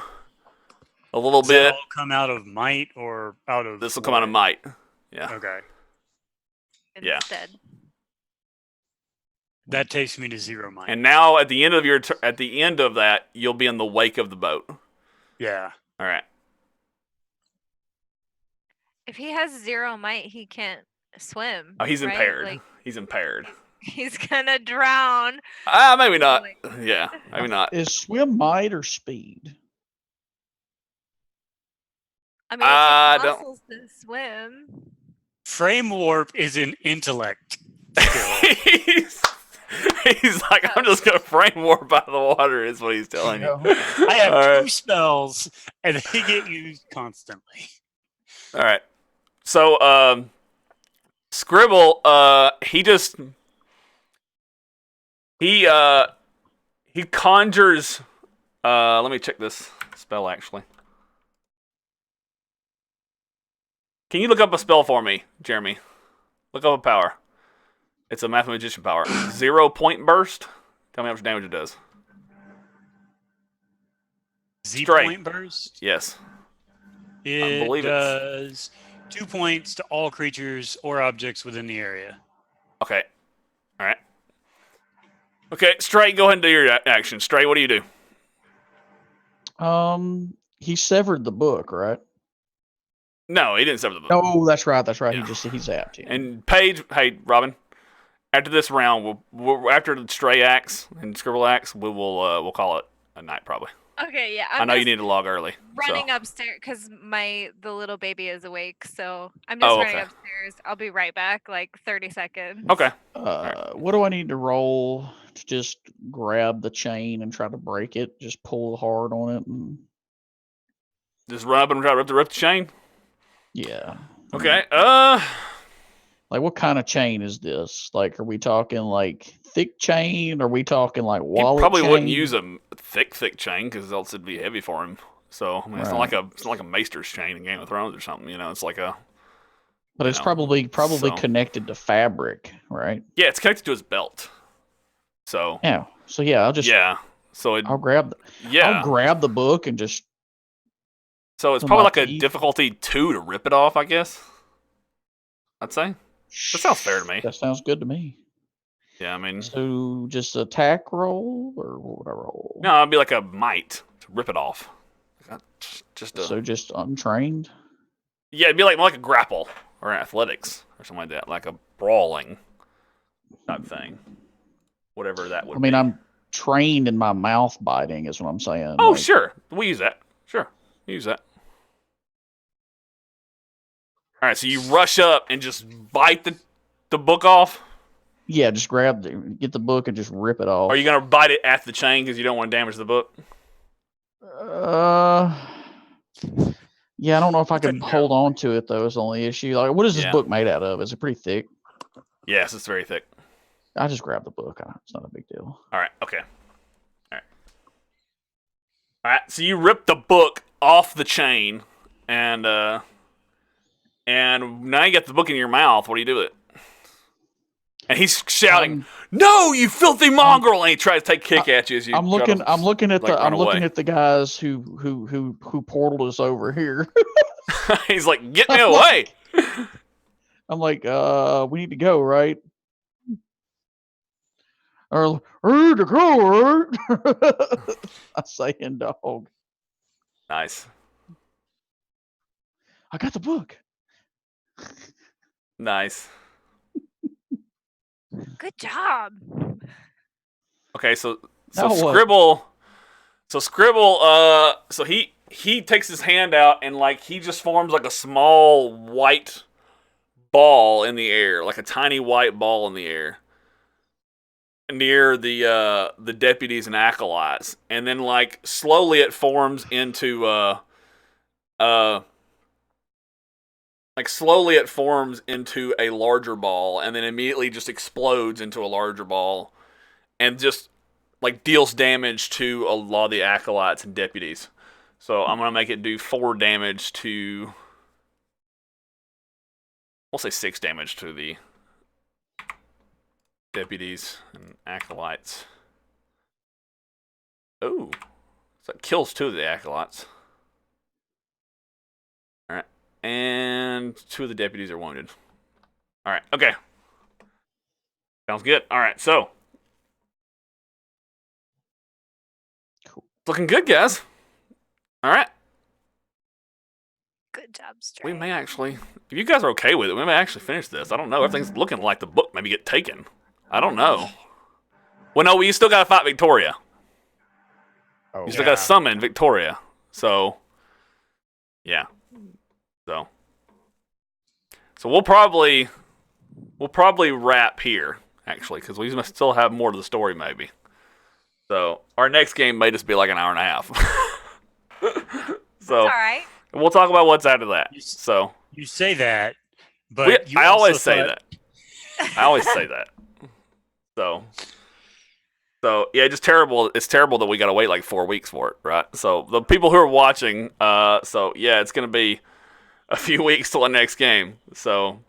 a little Does bit. that all come out of might or out of? This will come out of might. Yeah. Okay. Yeah. Instead. That takes me to 0 might. And now at the end of at the end of that, you'll be in the wake of the boat. Yeah. All right. If he has 0 might, he can't swim. Oh, he's right? impaired. Like, He's impaired. he's gonna drown. Maybe not. Like- Yeah, maybe not. Is swim might or speed? I mean, I it takes don't- muscles to swim. Frame warp is an intellect skill. he's like, I'm just gonna frame warp out of the water. Is what he's telling you. I have All 2 right. spells, and they get used constantly. All right. So, Scribble, he conjures. Let me check this spell actually. Can you look up a spell for me, Jeremy? Look up a power. It's a mathematician power. 0 point burst. Tell me how much damage it does. Z Straight. point burst. Yes. It believe it's- does 2 points to all creatures or objects within the area. Okay. All right. Okay, Stray, go ahead and do your action. Stray, what do you do? He severed the book, right? No, he didn't sever the book. No, that's right. That's right. Yeah. He's out. Yeah. And Paige, hey, Robin, after this round, we'll after the Stray acts and Scribble acts, we'll call it a night probably. Okay, yeah. I know you need to log early. running so. upstairs because the little baby is awake. So I'm just running okay. upstairs. I'll be right back, like 30 seconds. Okay. What do I need to roll to just grab the chain and try to break it? Just pull hard on it. And... Just run up and try to rip the chain. Yeah. Okay. Like, what kind of chain is this? Like, are we talking like thick chain? Are we talking like You wallet probably chain? wouldn't use a thick chain because else it'd be heavy for him. So I mean, it's not like a Maester's chain in Game of Thrones or something. You know, it's like a. But it's know, probably so- connected to fabric, right? Yeah, it's connected to his belt. So. Yeah. So yeah, I'll just Yeah. So it. I'll grab Yeah. I'll grab the book and just So it's with probably my like a teeth. difficulty 2 to rip it off, I guess. I'd say. That sounds fair to me. That sounds good to me. Yeah, I mean, So just attack roll or what would I roll? no, it'd be like a might to rip it off. Just a, So just untrained. yeah, it'd be like a grapple or athletics or something like that, like a brawling type thing. whatever that would I mean, be. I'm trained in my mouth biting, is what I'm saying. Oh, like, sure. We use that. Sure. Use that. All right, so you rush up and just bite the book off? Yeah, just get the book and just rip it off. Or are you going to bite it at the chain because you don't want to damage the book? Yeah, I don't know if I Couldn't can know. hold on to it, though, is the only issue. Like, what is this Yeah. book made out of? Is it pretty thick? Yes, it's very thick. I just grabbed the book. It's not a big deal. All right, okay. All right, so you rip the book off the chain, and now you get the book in your mouth. What do you do with it? And he's shouting, "No, you filthy mongrel!" And he tries to take a kick at you as you. I'm looking at the the guys who portaled us over here. He's like, "Get me away!" I'm like, we need to go, right? Or to go, right? I say in dog. Nice, I got the book. nice. Good job. Okay, so Now what? Scribble, so he takes his hand out and like he just forms like a small white ball in the air, like a tiny white ball in the air near the deputies and acolytes, and then like slowly it forms into a larger ball, and then immediately just explodes into a larger ball, and just like deals damage to a lot of the acolytes and deputies. So I'm gonna make it do 4 damage to. We'll say 6 damage to the deputies and acolytes. Oh, so it kills 2 of the acolytes. All right, and 2 of the deputies are wounded. All right, okay, sounds good. All right, so Cool. looking good, guys. All right. Good job, Stray. We may actually, if you guys are okay with it, we may actually finish this. I don't know. Everything's looking like the book maybe get taken. I don't know. Well, no, you still got to fight Victoria. Oh, You still got to summon Victoria. So, yeah. So we'll probably wrap here, actually, because we must still have more to the story, maybe. So our next game may just be like an hour and a half. So All right. we'll talk about what's after that. You So You say that, but you I also always say thought- that. I always say that. So yeah, just terrible. It's terrible that we got to wait like 4 weeks for it, right? So the people who are watching, so yeah, it's gonna be a few weeks till the next game. So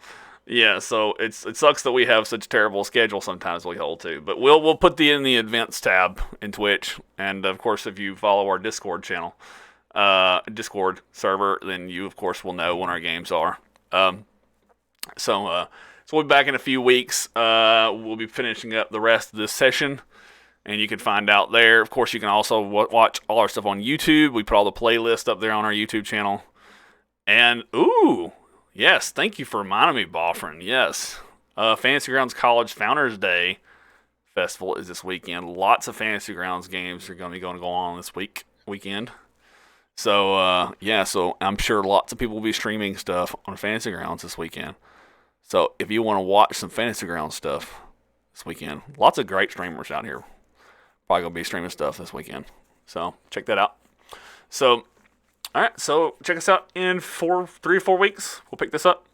yeah, so it sucks that we have such terrible schedule sometimes we hold to, but we'll put the in the events tab in Twitch, and of course if you follow our Discord channel, Discord server, then you of course will know when our games are. So we'll be back in a few weeks. We'll be finishing up the rest of this session, and you can find out there. Of course, you can also watch all our stuff on YouTube. We put all the playlists up there on our YouTube channel. And, ooh, yes, thank you for reminding me, Boffrin. Yes, Fantasy Grounds College Founders Day Festival is this weekend. Lots of Fantasy Grounds games are going to go on this weekend. So, yeah, so I'm sure lots of people will be streaming stuff on Fantasy Grounds this weekend. So if you want to watch some Fantasy Grounds stuff this weekend, lots of great streamers out here. Probably going to be streaming stuff this weekend. So check that out. So, all right, so check us out in 3 or 4 weeks. We'll pick this up.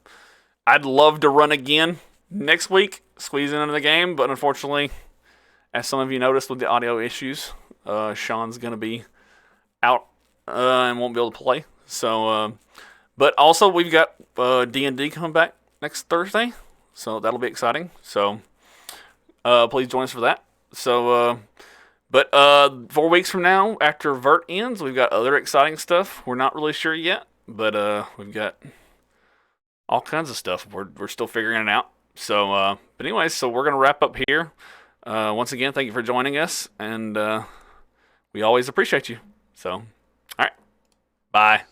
I'd love to run again next week, squeeze into the game, but unfortunately, as some of you noticed with the audio issues, Sean's going to be out and won't be able to play. So, but also we've got D&D coming back next Thursday, so that'll be exciting. So, please join us for that. So, but 4 weeks from now, after Vurt ends, we've got other exciting stuff. We're not really sure yet, but we've got all kinds of stuff. We're still figuring it out. So, but anyways, so we're gonna wrap up here. Once again, thank you for joining us, and we always appreciate you. So, all right, bye.